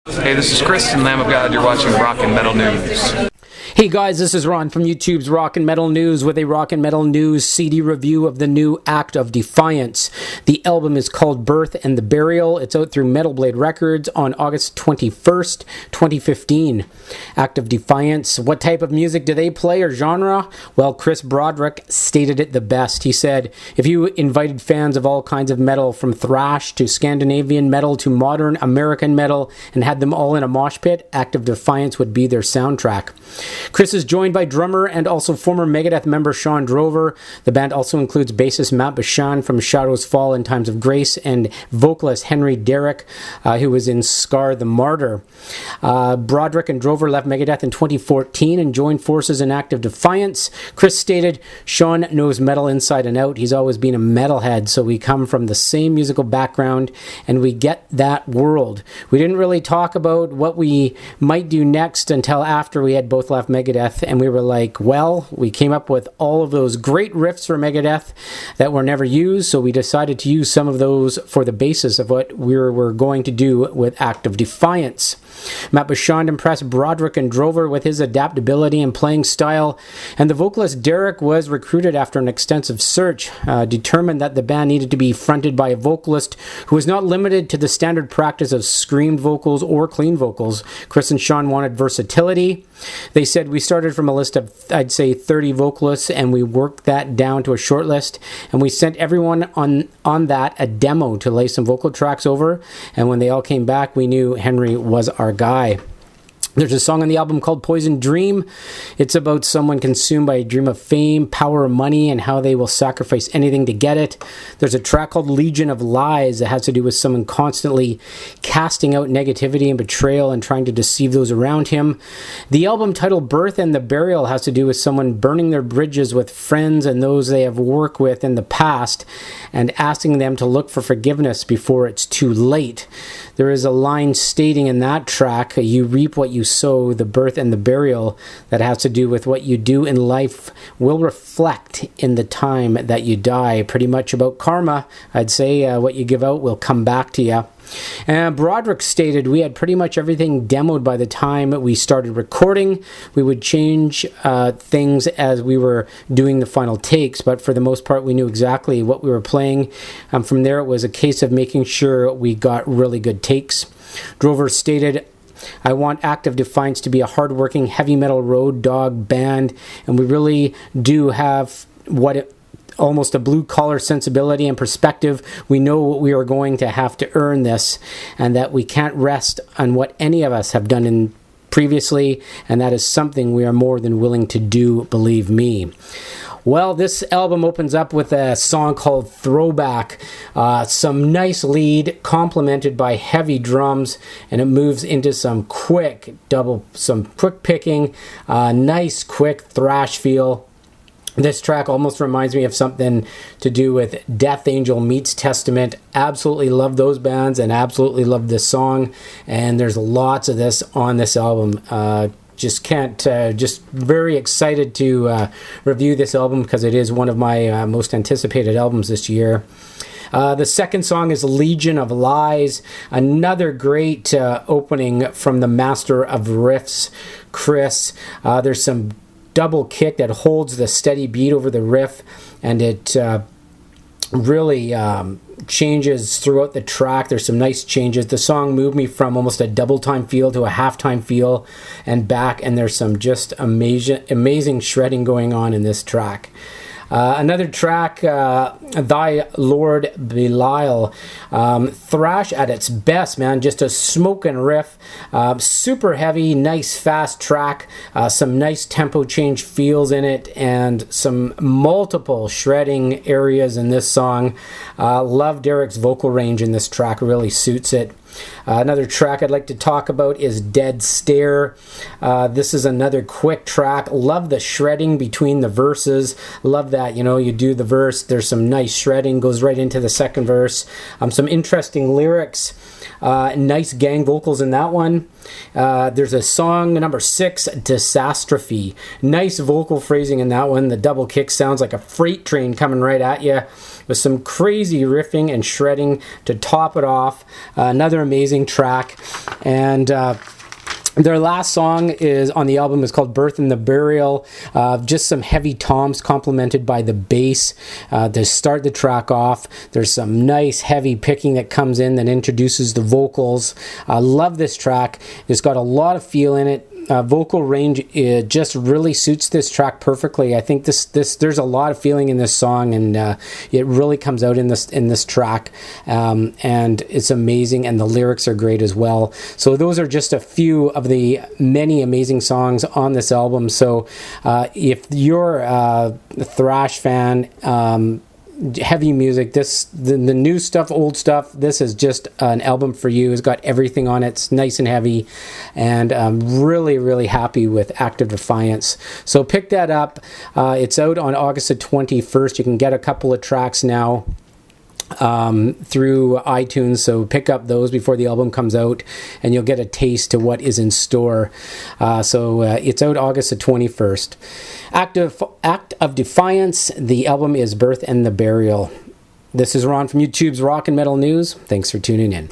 Hey, this is Chris and Lamb of God. You're watching Rock and Metal News. Hey guys, this is Ron from YouTube's Rock and Metal News with a Rock and Metal News CD review of the new Act of Defiance. The album is called Birth and the Burial. It's out through Metal Blade Records on August 21st, 2015. Act of Defiance. What type of music do they play or genre? Well, Chris Broderick stated it the best. He said, if you invited fans of all kinds of metal, from thrash to Scandinavian metal to modern American metal, and had them all in a mosh pit, Act of Defiance would be their soundtrack. Chris is joined by drummer and also former Megadeth member Shawn Drover. The band also includes bassist Matt Bachand from Shadows Fall and Times of Grace, and vocalist Henry Derrick, who was in Scar The Martyr. Broderick and Drover left Megadeth in 2014 and joined forces in Act of Defiance. Chris stated, Shawn knows metal inside and out. He's always been a metalhead, so we come from the same musical background and we get that world. We didn't really talk about what we might do next until after we had both left Megadeth, and we were like, well, we came up with all of those great riffs for Megadeth that were never used, so we decided to use some of those for the basis of what we were going to do with Act of Defiance. Matt Bachand impressed Broderick and Drover with his adaptability and playing style, and the vocalist Derrick was recruited after an extensive search, determined that the band needed to be fronted by a vocalist who was not limited to the standard practice of screamed vocals or clean vocals. Chris and Shawn wanted versatility. They said, we started from a list of, I'd say, 30 vocalists, and we worked that down to a short list, and we sent everyone on that a demo to lay some vocal tracks over, and when they all came back, we knew Henry was our guy. There's a song on the album called Poison Dream. It's about someone consumed by a dream of fame, power, or money, and how they will sacrifice anything to get it. There's a track called Legion of Lies that has to do with someone constantly casting out negativity and betrayal and trying to deceive those around him. The album titled Birth and the Burial has to do with someone burning their bridges with friends and those they have worked with in the past and asking them to look for forgiveness before it's too late. There is a line stating in that track, you reap what you sow, the birth and the burial, that has to do with what you do in life will reflect in the time that you die. Pretty much about karma, I'd say. What you give out will come back to you. And Broderick stated, we had pretty much everything demoed by the time we started recording. We would change things as we were doing the final takes, but for the most part we knew exactly what we were playing. From there it was a case of making sure we got really good takes. Drover stated, I want Act of Defiance to be a hardworking heavy metal road dog band, and we really do have almost a blue-collar sensibility and perspective. We know we are going to have to earn this, and that we can't rest on what any of us have done previously, and that is something we are more than willing to do, believe me. Well, this album opens up with a song called Throwback. Some nice lead complemented by heavy drums, and it moves into some quick picking, nice quick thrash feel. This track almost reminds me of something to do with Death Angel meets Testament. Absolutely love those bands and absolutely love this song. And there's lots of this on this album. Just very excited to review this album because it is one of my most anticipated albums this year. The second song is Legion of Lies, another great opening from the master of riffs, Chris. There's some double kick that holds the steady beat over the riff, and it really changes throughout the track. There's some nice changes. The song moved me from almost a double time feel to a halftime feel and back, and there's some just amazing shredding going on in this track. Another track, Thy Lord Belial. Thrash at its best, man. Just a smoking riff. Super heavy, nice fast track. Some nice tempo change feels in it, and some multiple shredding areas in this song. Love Derrick's vocal range in this track. Really suits it. Another track I'd like to talk about is Dead Stare. This is another quick track. Love the shredding between the verses. Love that, you do the verse, there's some nice shredding, goes right into the second verse. Some interesting lyrics. Nice gang vocals in that one. There's a song number 6, Disastrophe. Nice vocal phrasing in that one. The double kick sounds like a freight train coming right at you, with some crazy riffing and shredding to top it off. Another amazing track. And their last song is on the album is called Birth and the Burial. Just some heavy toms complemented by the bass to start the track off. There's some nice heavy picking that comes in that introduces the vocals. I love this track. It's got a lot of feel in it. Vocal range, it just really suits this track perfectly. I think this there's a lot of feeling in this song, and it really comes out in this track, and it's amazing, and the lyrics are great as well. So those are just a few of the many amazing songs on this album. So if you're a thrash fan, heavy music, the new stuff, old stuff, this is just an album for you. It's got everything on it. It's nice and heavy, and I'm really happy with Act of Defiance. So pick that up. It's out on August the 21st. You can get a couple of tracks now through iTunes, so pick up those before the album comes out, and you'll get a taste to what is in store. So it's out August the 21st. Act of Defiance. The album is Birth and the Burial. This is Ron from YouTube's Rock and Metal News. Thanks for tuning in.